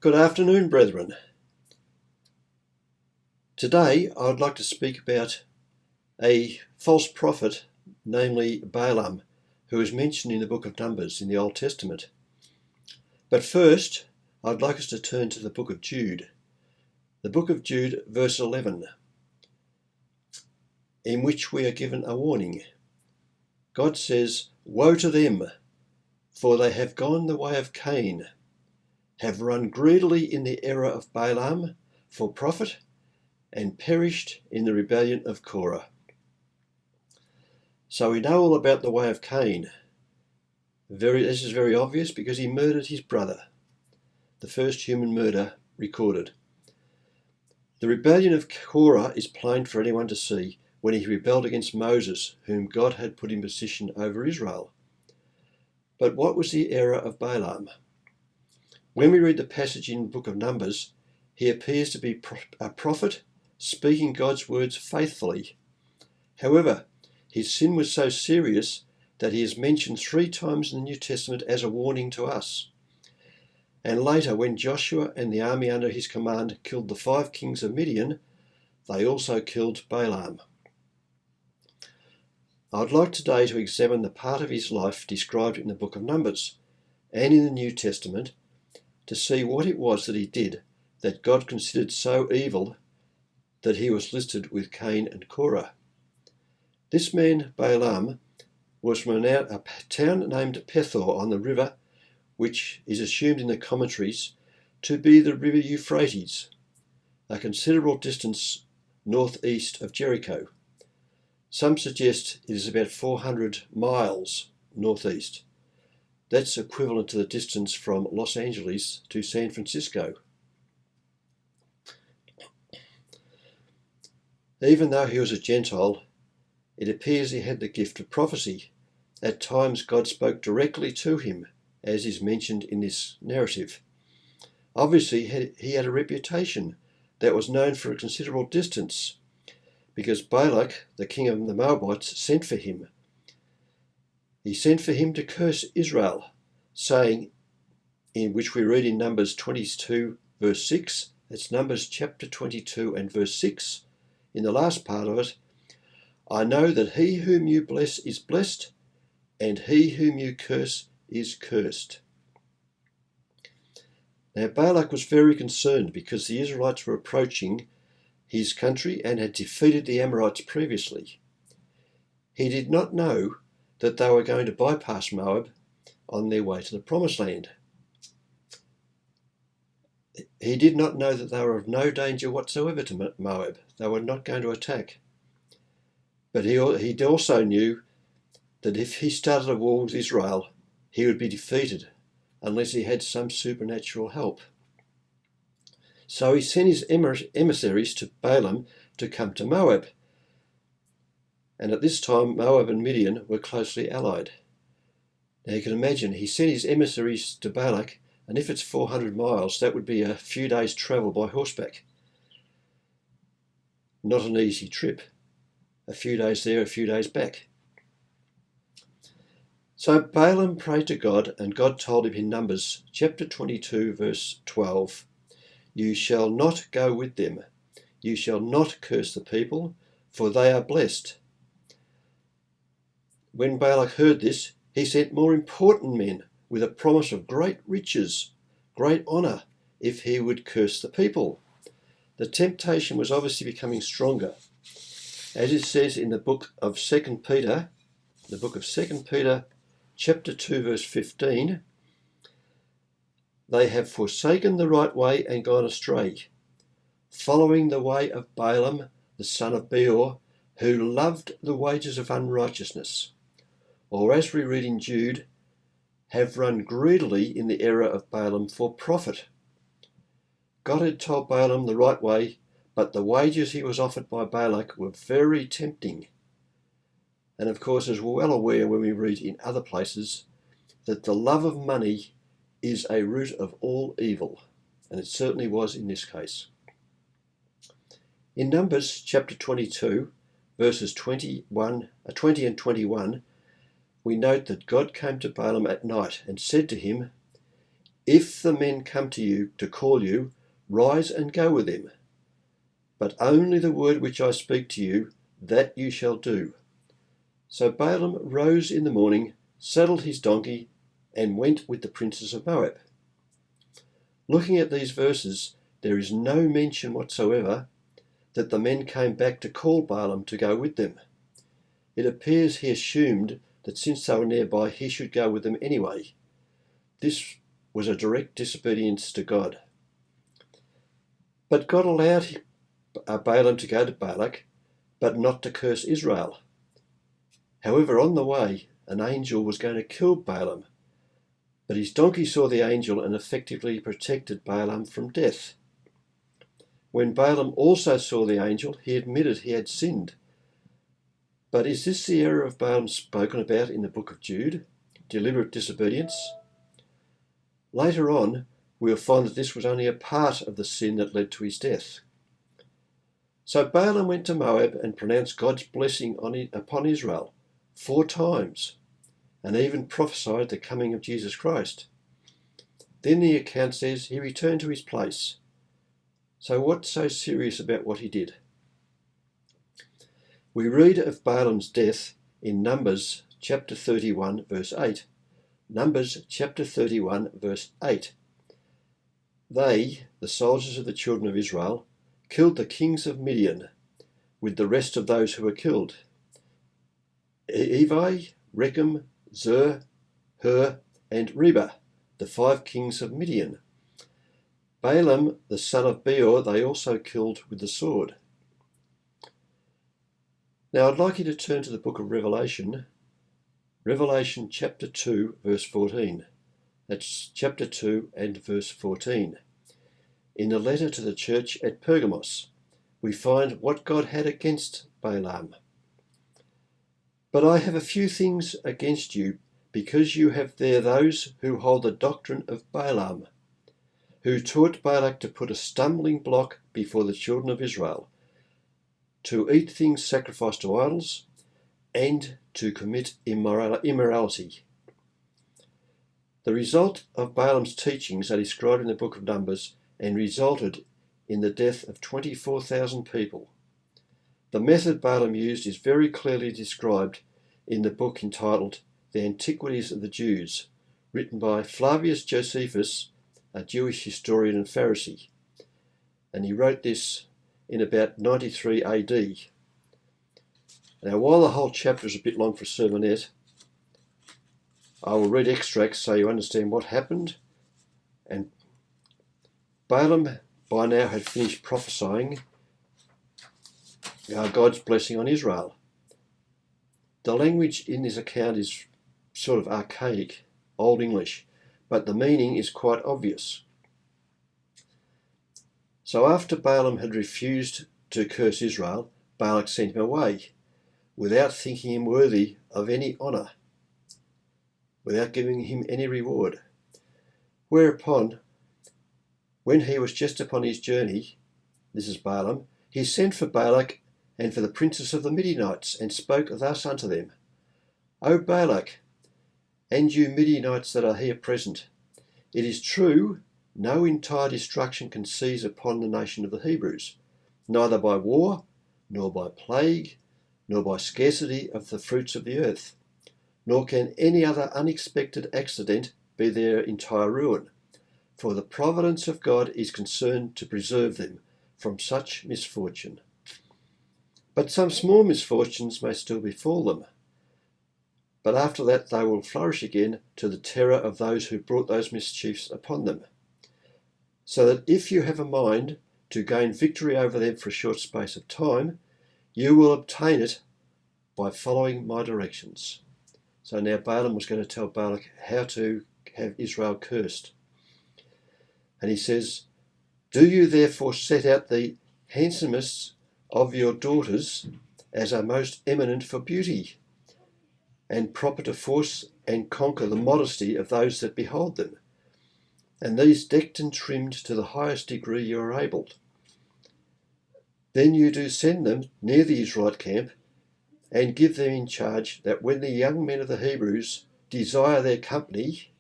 Good afternoon, brethren. Today I'd like to speak about a false prophet, namely Balaam, who is mentioned in the book of Numbers in the Old Testament. But first, I'd like us to turn to the book of Jude. The book of Jude, verse 11, in which we are given a warning. God says, "Woe to them, for they have gone the way of Cain, have run greedily in the error of Balaam for profit, and perished in the rebellion of Korah." So we know all about the way of Cain. This is very obvious because he murdered his brother, the first human murder recorded. The rebellion of Korah is plain for anyone to see when he rebelled against Moses, whom God had put in position over Israel. But what was the error of Balaam? When we read the passage in the book of Numbers, he appears to be a prophet speaking God's words faithfully. However, his sin was so serious that he is mentioned 3 times in the New Testament as a warning to us. And later, when Joshua and the army under his command killed the 5 kings of Midian, they also killed Balaam. I'd like today to examine the part of his life described in the book of Numbers and in the New Testament to see what it was that he did that God considered so evil that he was listed with Cain and Korah. This man, Balaam, was from a town named Pethor on the river, which is assumed in the commentaries to be the river Euphrates, a considerable distance northeast of Jericho. Some suggest it is about 400 miles northeast. That's equivalent to the distance from Los Angeles to San Francisco. Even though he was a Gentile, it appears he had the gift of prophecy. At times God spoke directly to him, as is mentioned in this narrative. Obviously, he had a reputation that was known for a considerable distance, because Balak, the king of the Moabites, sent for him. He sent for him to curse Israel, saying, in which we read in Numbers 22, verse 6, that's Numbers chapter 22 and verse 6, in the last part of it, "I know that he whom you bless is blessed, and he whom you curse is cursed." Now Balak was very concerned because the Israelites were approaching his country and had defeated the Amorites previously. He did not know that they were going to bypass Moab on their way to the Promised Land. He did not know that they were of no danger whatsoever to Moab. They were not going to attack. But he also knew that if he started a war with Israel, he would be defeated unless he had some supernatural help. So he sent his emissaries to Balaam to come to Moab. And at this time, Moab and Midian were closely allied. Now you can imagine, he sent his emissaries to Balak, and if it's 400 miles, that would be a few days' travel by horseback. Not an easy trip. A few days there, a few days back. So Balaam prayed to God, and God told him in Numbers chapter 22, verse 12, "You shall not go with them. You shall not curse the people, for they are blessed." When Balak heard this, he sent more important men with a promise of great riches, great honour, if he would curse the people. The temptation was obviously becoming stronger. As it says in the book of 2 Peter, chapter 2, verse 15, "They have forsaken the right way and gone astray, following the way of Balaam, the son of Beor, who loved the wages of unrighteousness." Or as we read in Jude, "have run greedily in the error of Balaam for profit." God had told Balaam the right way, but the wages he was offered by Balak were very tempting. And of course, as we're well aware when we read in other places, that the love of money is a root of all evil, and it certainly was in this case. In Numbers chapter 22, verses 20 and 21, we note that God came to Balaam at night and said to him, If the men come to you to call you, rise and go with them. But only the word which I speak to you, that you shall do. So Balaam rose in the morning, saddled his donkey, and went with the princes of Moab. Looking at these verses, there is no mention whatsoever that the men came back to call Balaam to go with them. It appears he assumed that since they were nearby, he should go with them anyway. This was a direct disobedience to God. But God allowed Balaam to go to Balak, but not to curse Israel. However, on the way, an angel was going to kill Balaam, but his donkey saw the angel and effectively protected Balaam from death. When Balaam also saw the angel, he admitted he had sinned. But is this the error of Balaam spoken about in the book of Jude? Deliberate disobedience? Later on, we'll find that this was only a part of the sin that led to his death. So Balaam went to Moab and pronounced God's blessing upon Israel 4 times, and even prophesied the coming of Jesus Christ. Then the account says he returned to his place. So what's so serious about what he did? We read of Balaam's death in Numbers chapter 31 verse 8. Numbers chapter 31 verse 8. They, the soldiers of the children of Israel, killed the kings of Midian with the rest of those who were killed. Evi, Rechem, Zur, Hur, and Reba, the 5 kings of Midian. Balaam, the son of Beor, they also killed with the sword. Now I'd like you to turn to the book of Revelation, Revelation chapter 2, verse 14. That's chapter 2 and verse 14. In the letter to the church at Pergamos, we find what God had against Balaam. But I have a few things against you, because you have there those who hold the doctrine of Balaam, who taught Balak to put a stumbling block before the children of Israel, to eat things sacrificed to idols, and to commit immorality. The result of Balaam's teachings are described in the book of Numbers and resulted in the death of 24,000 people. The method Balaam used is very clearly described in the book entitled The Antiquities of the Jews, written by Flavius Josephus, a Jewish historian and Pharisee. And he wrote this in about 93 AD. Now, while the whole chapter is a bit long for a sermonette, I will read extracts so you understand what happened. And Balaam by now had finished prophesying God's blessing on Israel. The language in this account is sort of archaic, Old English, but the meaning is quite obvious. So after Balaam had refused to curse Israel, Balak sent him away, without thinking him worthy of any honour, without giving him any reward. Whereupon, when he was just upon his journey, this is Balaam, he sent for Balak and for the princes of the Midianites, and spoke thus unto them, O Balak, and you Midianites that are here present, it is true, no entire destruction can seize upon the nation of the Hebrews, neither by war, nor by plague, nor by scarcity of the fruits of the earth, nor can any other unexpected accident be their entire ruin, for the providence of God is concerned to preserve them from such misfortune. But some small misfortunes may still befall them, but after that they will flourish again to the terror of those who brought those mischiefs upon them, so that if you have a mind to gain victory over them for a short space of time, you will obtain it by following my directions. So now Balaam was going to tell Balak how to have Israel cursed. And he says, do you therefore set out the handsomest of your daughters as are most eminent for beauty, and proper to force and conquer the modesty of those that behold them, and these decked and trimmed to the highest degree you are able. Then you do send them near the Israelite camp, and give them in charge that when the young men of the Hebrews desire their company,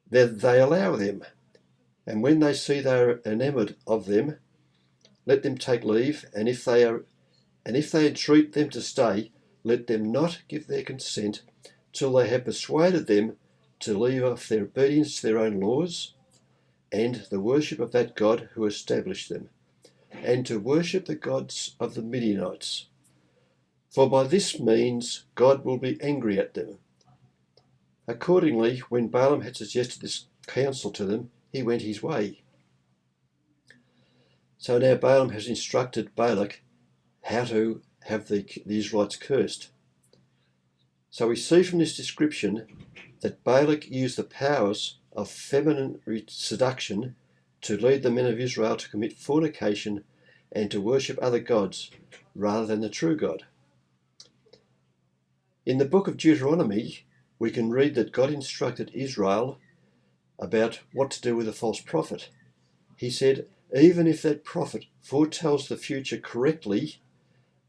they allow them, and when they see they are enamoured of them, let them take leave, and if they entreat them to stay, let them not give their consent till they have persuaded them to leave off their obedience to their own laws, and the worship of that God who established them, and to worship the gods of the Midianites. For by this means God will be angry at them. Accordingly, when Balaam had suggested this counsel to them, he went his way. So now Balaam has instructed Balak how to have the Israelites cursed. So we see from this description that Balak used the powers of feminine seduction to lead the men of Israel to commit fornication and to worship other gods rather than the true God. In the book of Deuteronomy, we can read that God instructed Israel about what to do with a false prophet. He said, even if that prophet foretells the future correctly,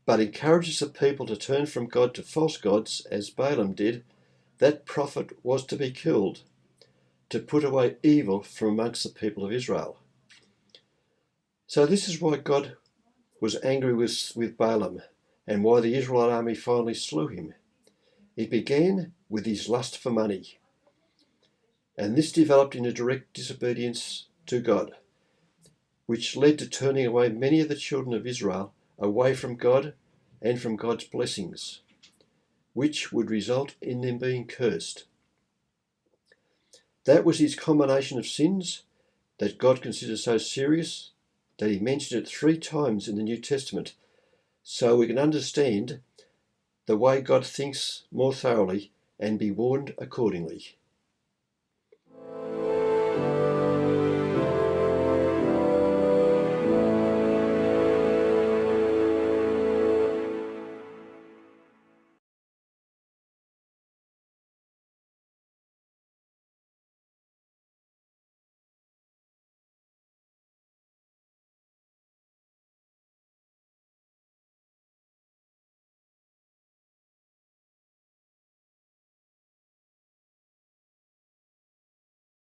but encourages the people to turn from God to false gods, as Balaam did, that prophet was to be killed, to put away evil from amongst the people of Israel. So this is why God was angry with Balaam, and why the Israelite army finally slew him. It began with his lust for money, and this developed into direct disobedience to God, which led to turning away many of the children of Israel away from God and from God's blessings, which would result in them being cursed. That was his combination of sins that God considered so serious that he mentioned it 3 times in the New Testament, so we can understand the way God thinks more thoroughly and be warned accordingly.